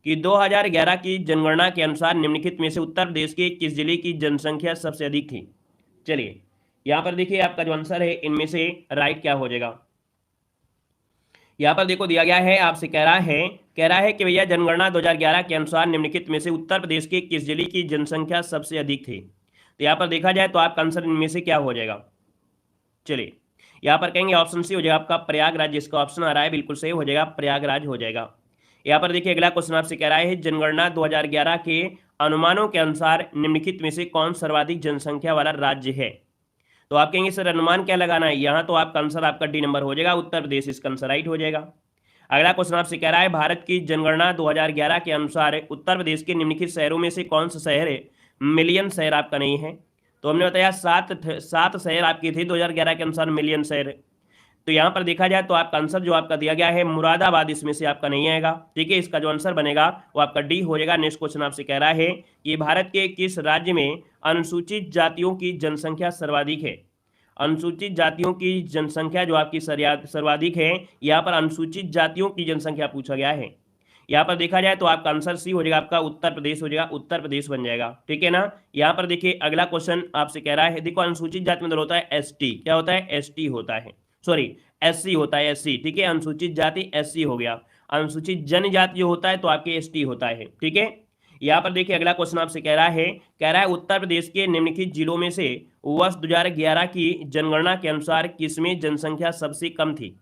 कि 2011 की जनगणना के अनुसार निम्नलिखित में से उत्तर प्रदेश के किस जिले की जनसंख्या सबसे अधिक थी। चलिए यहां पर देखिए आपका जो आंसर है इनमें से राइट क्या हो जाएगा। यहां पर देखो दिया गया है, आपसे कह रहा है कि भैया जनगणना 2011 के अनुसार निम्नलिखित में से उत्तर प्रदेश के किस जिले की जनसंख्या सबसे अधिक थी। तो यहां पर देखा जाए तो आपका आंसर इनमें से क्या हो जाएगा। चलिए यहां पर कहेंगे ऑप्शन सी हो जाएगा आपका प्रयागराज, जिसका ऑप्शन आ रहा है बिल्कुल सही हो जाएगा, प्रयागराज हो जाएगा। यहां पर देखिए अगला क्वेश्चन आपसे कह रहा है जनगणना 2011 के अनुमानों के अनुसार निम्नलिखित में से कौन सर्वाधिक जनसंख्या वाला राज्य है। तो आप कहेंगे सर अनुमान क्या लगाना है, यहां तो आपका आंसर आपका डी नंबर हो जाएगा, उत्तर प्रदेश इसका आंसर राइट हो जाएगा। अगला क्वेश्चन आपसे कह रहा है भारत की जनगणना 2011 के अनुसार उत्तर प्रदेश के निम्नलिखित शहरों में से कौन सा शहर है मिलियन शहर आपका नहीं है। तो हमने बताया सात शहर आपके थे 2011 के अनुसार मिलियन शहर। तो यहां पर देखा जाए तो आपका आंसर जो आपका दिया गया है मुरादाबाद इसमें से आपका नहीं आएगा। ठीक है, इसका जो आंसर बनेगा वो आपका डी हो जाएगा। नेक्स्ट क्वेश्चन आपसे कह रहा है कि भारत के किस राज्य में अनुसूचित जातियों की जनसंख्या सर्वाधिक है। अनुसूचित जातियों की जनसंख्या जो आपकी सर्वाधिक है, यहाँ पर अनुसूचित जातियों की जनसंख्या पूछा गया है। यहाँ पर देखा जाए तो आपका आंसर सी हो जाएगा, आपका उत्तर प्रदेश हो जाएगा, उत्तर प्रदेश बन जाएगा। ठीक है ना। यहाँ पर देखिए अगला क्वेश्चन आपसे कह रहा है, देखो अनुसूचित जाति में होता है एसटी, क्या होता है एसटी होता है, सॉरी एससी होता है, एससी। ठीक है, अनुसूचित जाति एससी हो गया, अनुसूचित जनजाति जो होता है तो आपके एसटी होता है। ठीक है, यहाँ पर देखिए अगला क्वेश्चन आपसे कह रहा है उत्तर प्रदेश के निम्नलिखित जिलों में से वर्ष 2011 की जनगणना के अनुसार किसमें जनसंख्या सबसे कम थी।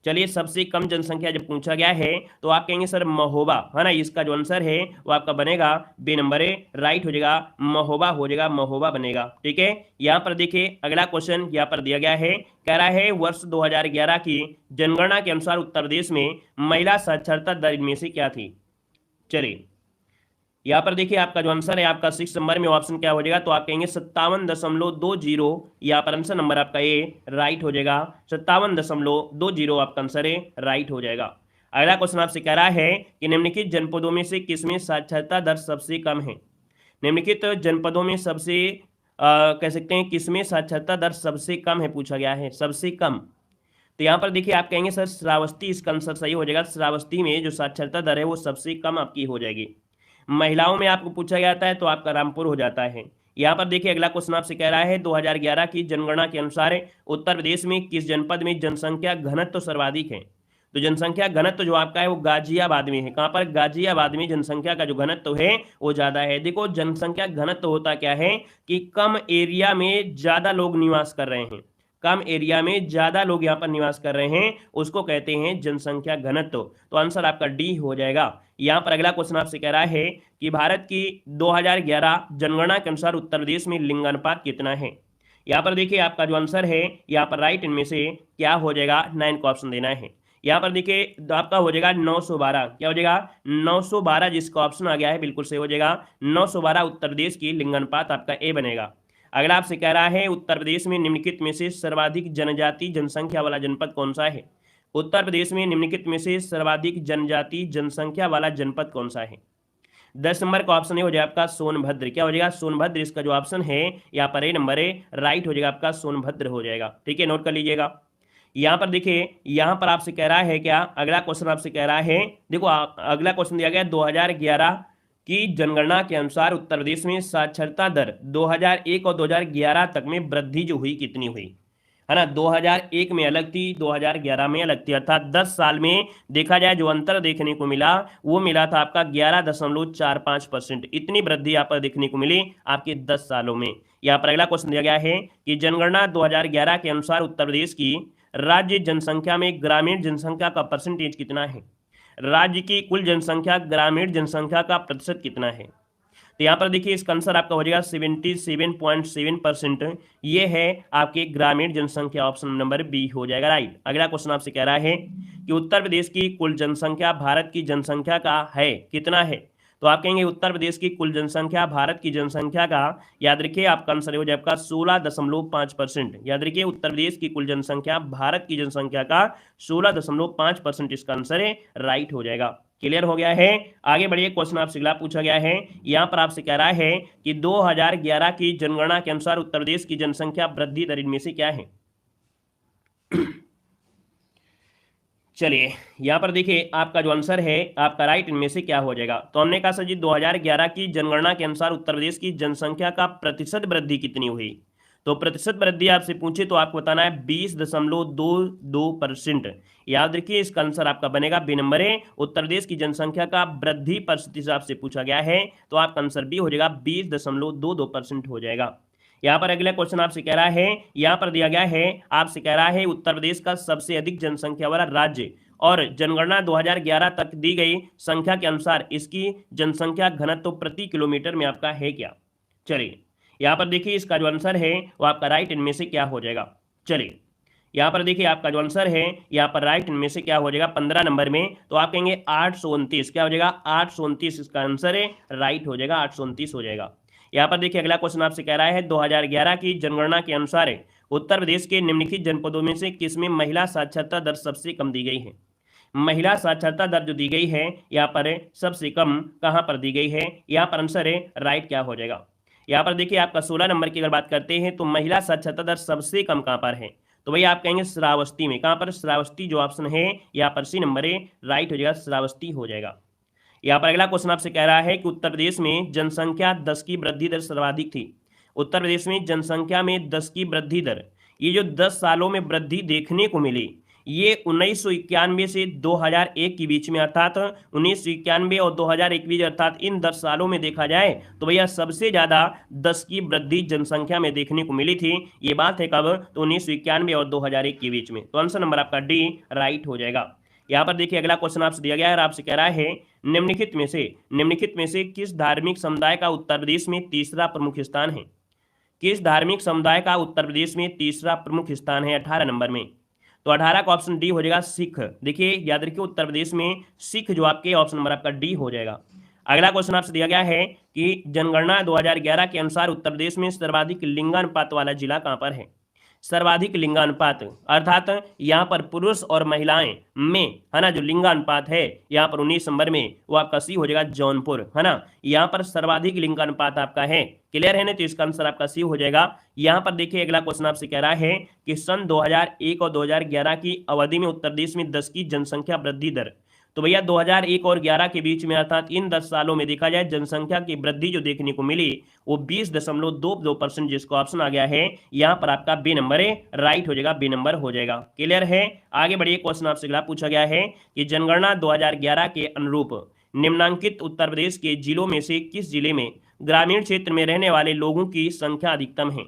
चलिए सबसे कम जनसंख्या जब पूछा गया है तो आप कहेंगे सर महोबा, है ना। इसका जो आंसर है वो आपका बनेगा बी नंबर ए, राइट हो जाएगा, महोबा हो जाएगा, महोबा बनेगा। ठीक है, यहाँ पर देखिए अगला क्वेश्चन यहाँ पर दिया गया है, कह रहा है वर्ष 2011 की जनगणना के अनुसार उत्तर प्रदेश में महिला साक्षरता दर में से क्या थी। चलिए यहाँ पर देखिए आपका जो आंसर है आपका 6 नंबर में ऑप्शन क्या हो जाएगा, तो आप कहेंगे 57.20। यहाँ पर आंसर नंबर आपका ए राइट हो जाएगा, 57.20 आपका आंसर है, राइट हो जाएगा। अगला क्वेश्चन आपसे कह रहा है कि निम्नलिखित जनपदों में से किसमें साक्षरता दर सबसे कम है। निम्नलिखित जनपदों में सबसे कह सकते हैं किसमें साक्षरता दर सबसे कम है, पूछा गया है सबसे कम। तो यहाँ पर देखिए आप कहेंगे सर श्रावस्ती, इसका आंसर सही हो जाएगा, श्रावस्ती में जो साक्षरता दर है वो सबसे कम आपकी हो जाएगी। महिलाओं में आपको पूछा जाता है तो आपका रामपुर हो जाता है। यहाँ पर देखिए अगला क्वेश्चन आपसे कह रहा है 2011 की जनगणना के अनुसार उत्तर प्रदेश में किस जनपद में जनसंख्या घनत्व सर्वाधिक है। तो जनसंख्या घनत्व जो आपका है वो गाजियाबाद में है। कहाँ पर, गाजियाबाद में जनसंख्या का जो घनत्व है वो ज्यादा है। देखो जनसंख्या घनत्व होता क्या है कि कम एरिया में ज्यादा लोग निवास कर रहे हैं, कम एरिया में ज्यादा लोग यहाँ पर निवास कर रहे हैं, उसको कहते हैं जनसंख्या घनत्व। तो आंसर आपका डी हो जाएगा। यहाँ पर अगला क्वेश्चन आपसे कह रहा है कि भारत की 2011 जनगणना के अनुसार उत्तर प्रदेश में लिंगानुपात कितना है। यहाँ पर देखिए आपका जो आंसर है यहाँ पर राइट इनमें से क्या हो जाएगा, 9 को ऑप्शन देना है। यहाँ पर देखिए आपका हो जाएगा 912, क्या हो जाएगा 912, जिसका ऑप्शन आ गया है बिल्कुल सही हो जाएगा, 912 उत्तर प्रदेश की लिंगानुपात आपका ए बनेगा। अगला आपसे कह रहा है उत्तर प्रदेश में निम्नलिखित में से सर्वाधिक जनजाति जनसंख्या वाला जनपद कौन सा है। उत्तर प्रदेश में निम्नलिखित में से सर्वाधिक जनजाति जनसंख्या वाला जनपद कौन सा है। 10 नंबर का ऑप्शन हो जाएगा आपका सोनभद्र, क्या हो जाएगा सोनभद्र, इसका जो ऑप्शन है यहाँ पर ए नंबर है, राइट हो जाएगा आपका सोनभद्र हो जाएगा। ठीक है, नोट कर लीजिएगा। यहाँ पर देखिए यहाँ पर आपसे कह रहा है क्या, अगला क्वेश्चन आपसे कह रहा है, देखो अगला क्वेश्चन दिया गया 2011 की जनगणना के अनुसार उत्तर प्रदेश में साक्षरता दर 2001 और 2011 तक में वृद्धि जो हुई कितनी हुई, है ना। 2001 में अलग थी, 2011 में अलग थी, अर्थात 10 साल में देखा जाए जो अंतर देखने को मिला वो मिला था आपका 11.45%। इतनी वृद्धि यहाँ पर देखने को मिली आपके 10 सालों में। यहाँ पर अगला क्वेश्चन दिया गया है कि जनगणना 2011 के अनुसार उत्तर प्रदेश की राज्य जनसंख्या में ग्रामीण जनसंख्या का परसेंटेज कितना है। राज्य की कुल जनसंख्या ग्रामीण जनसंख्या का प्रतिशत कितना है। तो यहाँ पर देखिए इसका आंसर आपका हो जाएगा 77.7%। ये है आपके ग्रामीण जनसंख्या, ऑप्शन नंबर बी हो जाएगा राइट। अगला क्वेश्चन आपसे कह रहा है कि उत्तर प्रदेश की कुल जनसंख्या भारत की जनसंख्या का है कितना है। तो आप कहेंगे उत्तर प्रदेश की कुल जनसंख्या भारत की जनसंख्या का, याद रखिए आपका आंसर हो जाएगा 16.5%। याद रखिए उत्तर प्रदेश की कुल जनसंख्या भारत की जनसंख्या का 16.5% इसका आंसर है, राइट हो जाएगा। क्लियर हो गया है। आगे बढ़िए, क्वेश्चन आपसे अगला पूछा गया है, यहाँ पर आपसे कह रहा है कि 2011 की जनगणना के अनुसार उत्तर प्रदेश की जनसंख्या वृद्धि दर इनमें से क्या है। चलिए यहाँ पर देखिए आपका जो आंसर है आपका राइट इनमें से क्या हो जाएगा। तो हमने कहा सर जी 2011 की जनगणना के अनुसार उत्तर प्रदेश की जनसंख्या का प्रतिशत वृद्धि कितनी हुई। तो प्रतिशत वृद्धि आपसे पूछे तो आपको बताना है 20.22%। याद रखिए इसका आंसर आपका बनेगा बी नंबर है। उत्तर प्रदेश की जनसंख्या का वृद्धि प्रतिशत आपसे पूछा गया है तो आपका आंसर बी हो जाएगा 20.22% हो जाएगा। यहाँ पर अगला क्वेश्चन आपसे कह रहा है, यहाँ पर दिया गया है आपसे कह रहा है उत्तर प्रदेश का सबसे अधिक जनसंख्या वाला राज्य और जनगणना 2011 तक दी गई संख्या के अनुसार इसकी जनसंख्या घनत्व प्रति किलोमीटर में आपका है क्या। चलिए यहाँ पर देखिए इसका जो आंसर है वो आपका राइट इनमें से क्या हो जाएगा। चलिए यहाँ पर देखिए आपका जो आंसर है यहाँ पर राइट इनमें से क्या हो जाएगा 15 नंबर में, तो आप कहेंगे 829। क्या हो जाएगा 829 इसका आंसर है, राइट हो जाएगा 829 हो जाएगा। यहाँ पर देखिए अगला क्वेश्चन आपसे कह रहा है 2011 की जनगणना के अनुसार उत्तर प्रदेश के निम्नलिखित जनपदों में से किसमें महिला साक्षरता दर सबसे कम दी गई है। महिला साक्षरता दर जो दी गई है यहाँ पर सबसे कम कहाँ पर दी गई है, यहाँ पर आंसर है राइट क्या हो जाएगा। यहाँ पर देखिए आपका 16 नंबर की अगर बात करते हैं तो महिला साक्षरता दर सबसे कम कहाँ पर है, तो भैया आप कहेंगे श्रावस्ती में। कहाँ पर श्रावस्ती जो ऑप्शन है यहाँ पर सी नंबर है, राइट हो जाएगा श्रावस्ती हो जाएगा। यहाँ पर अगला क्वेश्चन आपसे कह रहा है कि उत्तर प्रदेश में जनसंख्या 10 की वृद्धि दर सर्वाधिक थी। उत्तर प्रदेश में जनसंख्या में 10 की वृद्धि दर, ये जो 10 सालों में वृद्धि देखने को मिली ये 1991 से 2001 के बीच में, अर्थात 1991 और 2001 बीच अर्थात इन 10 सालों में देखा जाए तो भैया सबसे ज़्यादा 10 की वृद्धि जनसंख्या में देखने को मिली थी। ये बात है कब, तो 1991 और 2001 के बीच में। तो आंसर नंबर आपका डी राइट हो जाएगा। यहाँ पर देखिए अगला क्वेश्चन आपसे दिया गया है और आपसे कह रहा है निम्नलिखित में से किस धार्मिक समुदाय का उत्तर प्रदेश में तीसरा प्रमुख स्थान है। किस धार्मिक समुदाय का उत्तर प्रदेश में तीसरा प्रमुख स्थान है 18 नंबर में, तो 18 का ऑप्शन डी हो जाएगा सिख। देखिए याद रखिए उत्तर प्रदेश में सिख जो आपके ऑप्शन नंबर आपका डी हो जाएगा। अगला क्वेश्चन आपसे दिया गया है कि जनगणना 2011 के अनुसार उत्तर प्रदेश में सर्वाधिक लिंगानुपात वाला जिला कहाँ पर है। सर्वाधिक लिंगानुपात अर्थात यहाँ पर पुरुष और महिलाएं में है ना जो लिंगानुपात है यहाँ पर 19 नंबर में वो आपका सी हो जाएगा जौनपुर, है ना। यहाँ पर सर्वाधिक लिंगानुपात आपका है, क्लियर है ना, तो इसका आंसर आपका सी हो जाएगा। यहाँ पर देखिए अगला क्वेश्चन आपसे कह रहा है कि सन 2001 और 2011 की अवधि में उत्तर प्रदेश में 10 की जनसंख्या वृद्धि दर, तो भैया 2001 और 11 के बीच में अर्थात इन 10 सालों में देखा जाए जनसंख्या की वृद्धि जो देखने को मिली वो 20.22%, जिसको ऑप्शन आ गया है यहाँ पर आपका बी नंबर है, राइट हो जाएगा, बी नंबर हो जाएगा। क्लियर है, आगे बढ़िए। क्वेश्चन आपसे अगला पूछा गया है कि जनगणना 2011 के अनुरूप निम्नांकित उत्तर प्रदेश के जिलों में से किस जिले में ग्रामीण क्षेत्र में रहने वाले लोगों की संख्या अधिकतम है।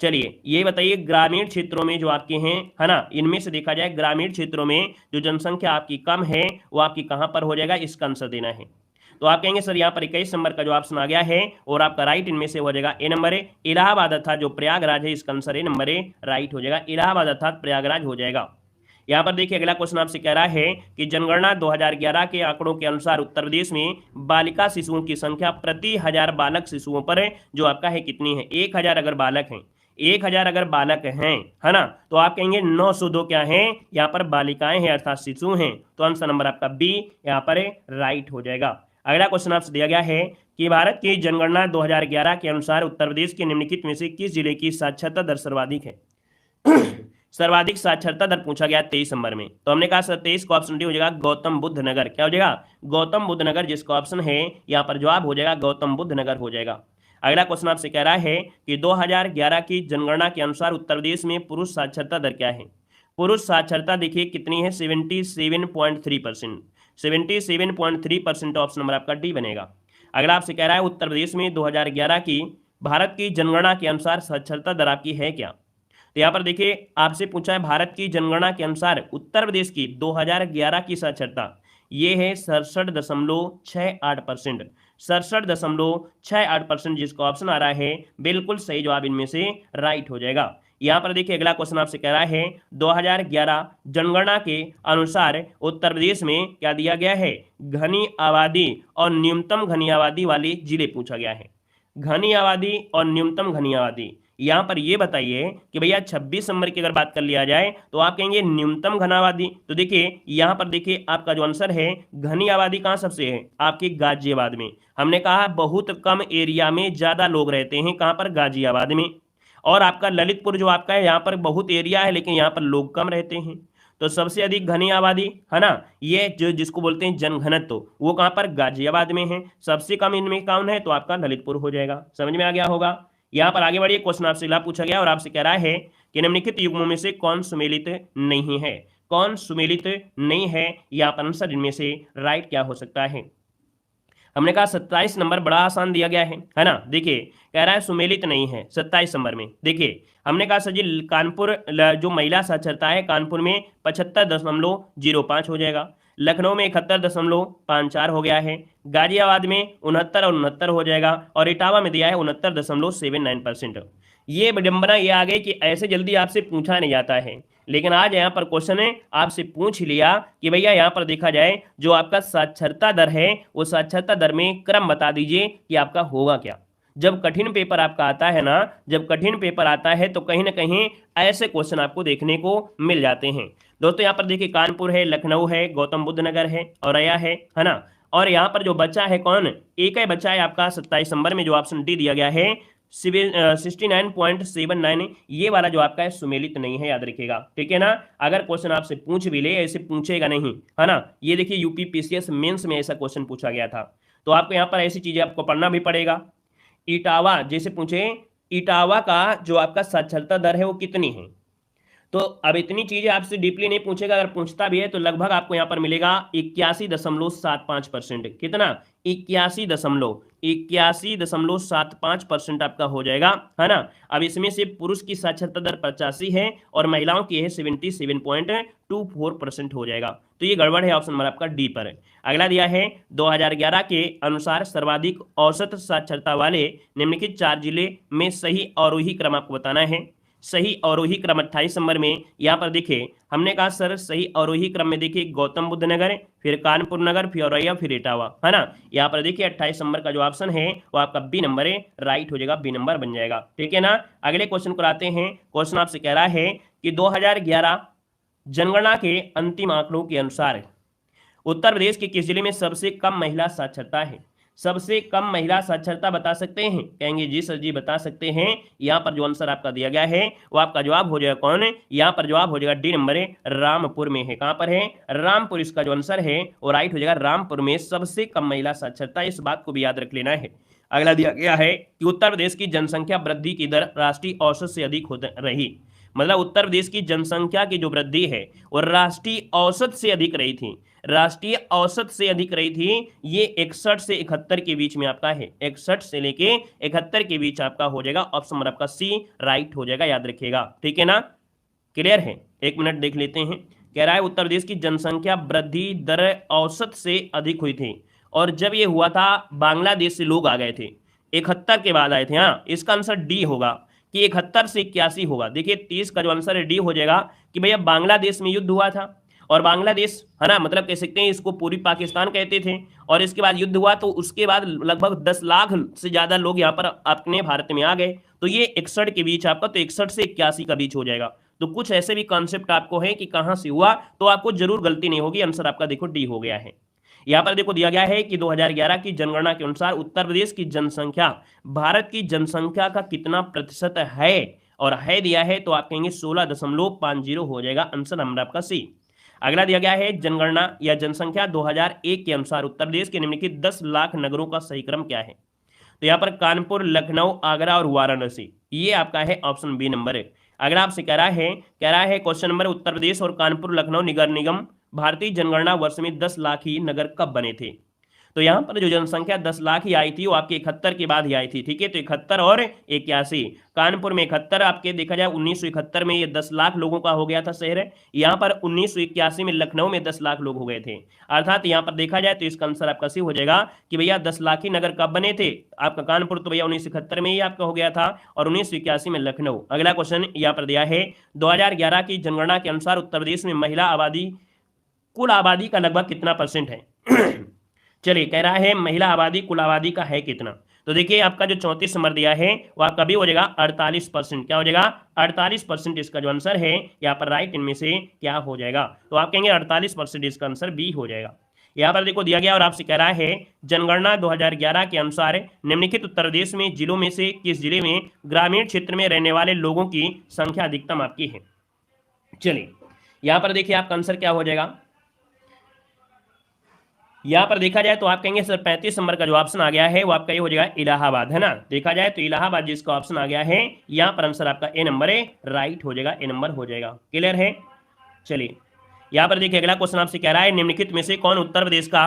चलिए ये बताइए ग्रामीण क्षेत्रों में जो आपके हैं है ना, इनमें से देखा जाए ग्रामीण क्षेत्रों में जो जनसंख्या आपकी कम है वो आपकी कहां पर हो जाएगा, इसका आंसर देना है। तो आप कहेंगे सर यहाँ पर 21 नंबर का जो ऑप्शन आ गया है और आपका राइट इनमें से हो जाएगा ए नंबर है, इलाहाबाद अर्थात जो प्रयागराज है, इसका आंसर ए नंबर है, राइट हो जाएगा, इलाहाबाद अर्थात प्रयागराज हो जाएगा। यहाँ पर देखिए अगला क्वेश्चन आपसे कह रहा है कि जनगणना 2011 के आंकड़ों के अनुसार उत्तर प्रदेश में बालिका शिशुओं की संख्या प्रति 1000 बालक शिशुओं पर जो आपका है कितनी है। 1000 अगर बालक हैं, 1000 अगर बालक हैं है ना, तो आप कहेंगे 902 क्या है, यहाँ पर बालिकाएं हैं अर्थात शिशु हैं। तो आंसर नंबर आपका बी यहाँ पर राइट हो जाएगा। अगला क्वेश्चन आपसे दिया गया है कि भारत की जनगणना 2011 के अनुसार उत्तर प्रदेश के निम्नलिखित में से किस जिले की साक्षरता दर सर्वाधिक है। सर्वाधिक साक्षरता दर पूछा गया 23 नंबर में, तो हमने कहा सर 23 का ऑप्शन डी हो जाएगा गौतम बुद्ध नगर। क्या हो जाएगा, गौतम बुद्ध नगर, जिसका ऑप्शन है यहाँ पर जवाब हो जाएगा गौतम बुद्ध नगर हो जाएगा। अगला क्वेश्चन आपसे कह रहा है कि 2011 की जनगणना के अनुसार उत्तर प्रदेश में पुरुष साक्षरता दर क्या है। पुरुष साक्षरता देखिए कितनी है 77.3%, 77.3% ऑप्शन नंबर आपका डी बनेगा। अगला आपसे कह रहा है उत्तर प्रदेश में 2011 की भारत की जनगणना के अनुसार साक्षरता दर आपकी है क्या। तो यहाँ पर देखिए आपसे पूछा है भारत की जनगणना के अनुसार उत्तर प्रदेश की 2011 की साक्षरता ये है 67.68%, 67.68%, जिसका ऑप्शन आ रहा है बिल्कुल सही जवाब इनमें से राइट हो जाएगा। यहाँ पर देखिए अगला क्वेश्चन आपसे कह रहा है 2011 जनगणना के अनुसार उत्तर प्रदेश में क्या दिया गया है, घनी आबादी और न्यूनतम घनी आबादी वाले जिले पूछा गया है। घनी आबादी और न्यूनतम घनी आबादी, यहाँ पर ये बताइए कि भैया 26 नंबर की अगर बात कर लिया जाए तो आप कहेंगे न्यूनतम घनाबादी, तो देखिए यहाँ पर देखिए आपका जो आंसर है घनी आबादी कहाँ सबसे है, आपके गाजियाबाद में। हमने कहा बहुत कम एरिया में ज्यादा लोग रहते हैं, कहाँ पर, गाजियाबाद में। और आपका ललितपुर जो आपका है यहाँ पर बहुत एरिया है लेकिन यहाँ पर लोग कम रहते हैं। तो सबसे अधिक घनी आबादी है ना, ये जो जिसको बोलते हैं जनघनत्व, वो कहाँ पर, गाजियाबाद में है। सबसे कम इनमें कौन है, तो आपका ललितपुर हो जाएगा। समझ में आ गया होगा। यहाँ पर आगे बढ़िए, क्वेश्चन आपसे अगला पूछा गया और आपसे कह रहा है कि निम्नलिखित युग्मों में से कौन सुमेलित नहीं है, कौन सुमेलित नहीं है, यहाँ पर आंसर इनमें से राइट क्या हो सकता है। हमने कहा 27 नंबर बड़ा आसान दिया गया है ना। देखिए कह रहा है सुमेलित नहीं है 27 नंबर में। देखिए हमने कहा सर जी कानपुर जो महिला साक्षरता है, कानपुर में 75.05 हो जाएगा, लखनऊ में 71.54 हो गया है, गाजियाबाद में 69 और 69 हो जाएगा, और इटावा में दिया है 69.79%। ये विडंबना ये आ गई कि ऐसे जल्दी आपसे पूछा नहीं जाता है, लेकिन आज यहाँ पर क्वेश्चन है आपसे पूछ लिया कि भैया यहाँ पर देखा जाए जो आपका साक्षरता दर है, वो साक्षरता दर में क्रम बता दीजिए कि आपका होगा क्या। जब कठिन पेपर आपका आता है ना, जब कठिन पेपर आता है तो कहीं ना कहीं ऐसे क्वेश्चन आपको देखने को मिल जाते हैं। दोस्तों यहाँ पर देखिए कानपुर है, लखनऊ है, गौतम बुद्ध नगर है, औरैया है ना। और यहाँ पर जो बच्चा है कौन, एक ही बच्चा है आपका 27 नंबर में, जो ऑप्शन डी दिया गया है 69.79, ये वाला जो आपका है सुमेलित नहीं है, याद रखिएगा, ठीक है ना। अगर क्वेश्चन आपसे पूछ भी ले, ऐसे पूछेगा नहीं है ना। ये देखिए यूपी पीसीएस मेंस में ऐसा क्वेश्चन पूछा गया था, तो आपको यहाँ पर ऐसी चीजें आपको पढ़ना भी पड़ेगा। इटावा जैसे पूछे, इटावा का जो आपका साक्षरता दर है वो कितनी है, तो अब इतनी चीजें आपसे डीपली नहीं पूछेगा, अगर पूछता भी है तो लगभग आपको यहां पर मिलेगा 81.75%। कितना, 81.75% आपका हो जाएगा, है ना। अब इसमें से पुरुष की साक्षरता दर 85 है और महिलाओं की है 77.24% हो जाएगा, तो ये गड़बड़ है, ऑप्शन नंबर आपका डी पर है। अगला दिया है 2011 के अनुसार सर्वाधिक औसत साक्षरता वाले निम्नलिखित 4 जिले में सही अवरोही क्रम आपको बताना है। सही अवरोही क्रम 28 नंबर में यहाँ पर देखिए हमने कहा सर सही अवरोही क्रम में देखिए गौतम बुद्ध नगर, फिर कानपुर नगर, फिर औरैया, फिर इटावा, है ना। यहाँ पर देखिए 28 नंबर का जो ऑप्शन है वो आपका बी नंबर है, राइट हो जाएगा, बी नंबर बन जाएगा, ठीक है ना। अगले क्वेश्चन को आते हैं। क्वेश्चन आपसे कह रहा है कि 2011 जनगणना के अंतिम आंकड़ों के अनुसार उत्तर प्रदेश के किस जिले में सबसे कम महिला साक्षरता है। सबसे कम महिला साक्षरता बता सकते हैं, कहेंगे जी सर जी बता सकते हैं। यहाँ पर जो आंसर आपका दिया गया है वो आपका जवाब हो जाएगा कौन है, यहाँ पर जवाब हो जाएगा डी नंबर है, रामपुर में है। कहाँ पर है, रामपुर, इसका जो आंसर है वो राइट हो जाएगा, रामपुर में सबसे कम महिला साक्षरता, इस बात को भी याद रख लेना है। अगला दिया गया है कि उत्तर प्रदेश की जनसंख्या वृद्धि की दर राष्ट्रीय औसत से अधिक रही, मतलब उत्तर प्रदेश की जनसंख्या की जो वृद्धि है वो राष्ट्रीय औसत से अधिक रही थी, राष्ट्रीय औसत से अधिक रही थी। ये 61 से 71 के बीच में आपका है, 61 से लेके 71 के बीच आपका हो जाएगा, ऑप्शन नंबर आपका सी राइट हो जाएगा, याद रखिएगा, ठीक है ना। क्लियर है, एक मिनट देख लेते हैं। कह रहा है उत्तर प्रदेश की जनसंख्या वृद्धि दर औसत से अधिक हुई थी, और जब ये हुआ था बांग्लादेश से लोग आ गए थे, 71 के बाद आए थे। हाँ, इसका आंसर डी होगा कि 71 से 81 होगा। देखिए 30 का जो आंसर है डी हो जाएगा कि भैया बांग्लादेश में युद्ध हुआ था, और बांग्लादेश है ना, मतलब कह सकते हैं इसको पूरी पाकिस्तान कहते थे, और इसके बाद युद्ध हुआ तो उसके बाद लगभग 10 लाख से ज्यादा लोग यहाँ पर अपने भारत में आ गए, तो ये 61 के बीच आपका, तो 61 से 81 का बीच हो जाएगा। तो कुछ ऐसे भी कॉन्सेप्ट आपको है कि कहां से हुआ, तो आपको जरूर गलती नहीं होगी, आंसर आपका देखो डी हो गया है। यहाँ पर देखो दिया गया है कि 2011 की जनगणना के अनुसार उत्तर प्रदेश की जनसंख्या भारत की जनसंख्या का कितना प्रतिशत है, और है दिया है तो आप कहेंगे 16.50 हो जाएगा, आंसर नंबर आपका सी। अगला दिया गया है जनगणना या जनसंख्या 2001 के अनुसार उत्तर प्रदेश के निम्नलिखित 10 लाख नगरों का सही क्रम क्या है। तो यहाँ पर कानपुर, लखनऊ, आगरा और वाराणसी, ये आपका है ऑप्शन बी नंबर है। अगर आपसे कह रहा है क्वेश्चन नंबर उत्तर प्रदेश और कानपुर लखनऊ नगर निगम भारतीय जनगणना वर्ष में 10 लाख ही नगर कब बने थे, तो यहाँ पर जो जनसंख्या 10 लाख ही आई थी वो आपके 71 के बाद ही आई थी, ठीक है। तो 71 और 81, कानपुर में 71 आपके देखा जाए 1971 में ये 10 लाख लोगों का हो गया था शहर, यहाँ पर 1981 में लखनऊ में 10 लाख लोग हो गए थे, अर्थात यहाँ पर देखा जाए तो इसका आंसर आपका सी हो जाएगा कि भैया 10 लाख ही नगर कब बने थे। आपका कानपुर तो भैया 1971 में ही आपका हो गया था, और 1981 में लखनऊ। अगला क्वेश्चन यहाँ पर दिया है 2011 की जनगणना के अनुसार उत्तर प्रदेश में महिला आबादी कुल आबादी का लगभग कितना परसेंट है। चलिए कह रहा है महिला आबादी कुल आबादी का है कितना, तो देखिए आपका जो 34 नंबर दिया है वह आपका भी हो जाएगा 48%। क्या हो जाएगा 48%, इसका जो आंसर है यहाँ पर राइट इनमें से क्या हो जाएगा, तो आप कहेंगे 48%, इसका आंसर बी हो जाएगा। यहाँ पर देखो दिया गया और आपसे कह रहा है जनगणना 2011 के अनुसार निम्नलिखित उत्तर प्रदेश में जिलों में से किस जिले में ग्रामीण क्षेत्र में रहने वाले लोगों की संख्या अधिकतम आपकी है। चलिए यहां पर देखिए आपका आंसर क्या हो जाएगा, यहां पर देखा जाए तो आप कहेंगे सर 35 नंबर का जो ऑप्शन आ गया है वो आपका ये हो जाएगा इलाहाबाद, है ना। देखा जाए तो इलाहाबाद जिसका ऑप्शन आ गया है, यहां पर आंसर आपका ए नंबर है, राइट हो जाएगा, ए नंबर हो जाएगा। क्लियर है। चलिए यहां पर देखिए अगला क्वेश्चन आपसे कह रहा है निम्नलिखित में से कौन उत्तर प्रदेश का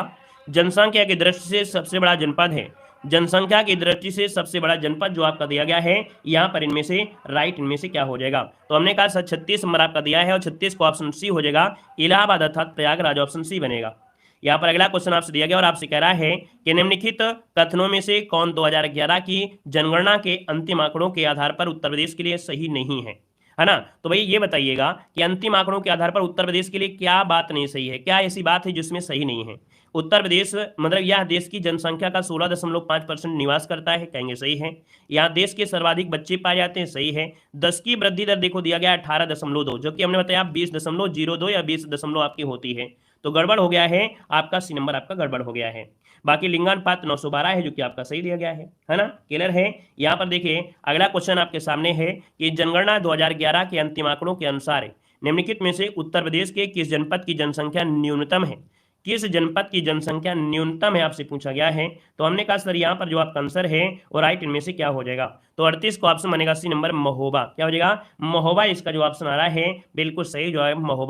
जनसंख्या की दृष्टि से सबसे बड़ा जनपद है। जनसंख्या की दृष्टि से सबसे बड़ा जनपद जो आपका दिया गया है, यहां पर इनमें से राइट इनमें से क्या हो जाएगा, तो हमने कहा सर 36 नंबर आपका दिया है और 36 को ऑप्शन सी हो जाएगा, इलाहाबाद अर्थात प्रयागराज ऑप्शन सी बनेगा। यहाँ पर अगला क्वेश्चन आपसे दिया गया और आपसे कह रहा है कि निम्नलिखित कथनों में से कौन 2011 की जनगणना के अंतिम आंकड़ों के आधार पर उत्तर प्रदेश के लिए सही नहीं है ना। तो भाई ये बताइएगा कि अंतिम आंकड़ों के आधार पर उत्तर प्रदेश के लिए क्या बात नहीं सही है, क्या ऐसी बात है जिसमें सही नहीं है। उत्तर प्रदेश मतलब यह देश की जनसंख्या का 16.5% निवास करता है, कहेंगे सही है। यहाँ देश के सर्वाधिक बच्चे पाए जाते हैं, सही है। 10 की वृद्धि दर देखो दिया गया 18.2, जो कि हमने बताया 20.02 या 20 दशमलव आपकी होती है, तो गड़बड़ हो गया है आपका, सी नंबर आपका गड़बड़ हो गया है। बाकी लिंगानुपात 912 है जो कि आपका सही दिया गया है ना। क्लियर है। यहाँ पर देखिए अगला क्वेश्चन आपके सामने है कि जनगणना 2011 के अंतिम आंकड़ों के अनुसार निम्नलिखित में से उत्तर प्रदेश के किस जनपद की जनसंख्या न्यूनतम है, किस जनपद की जनसंख्या न्यूनतम है आपसे पूछा गया है। तो हमने कहा सर यहाँ पर जो आपका आंसर है वो राइट इनमें से क्या हो जाएगा, तो 38 का ऑप्शन बनेगा सी नंबर महोबा, क्या हो जाएगा, महोबा इसका जो ऑप्शन आ रहा है बिल्कुल सही जो है महोबा।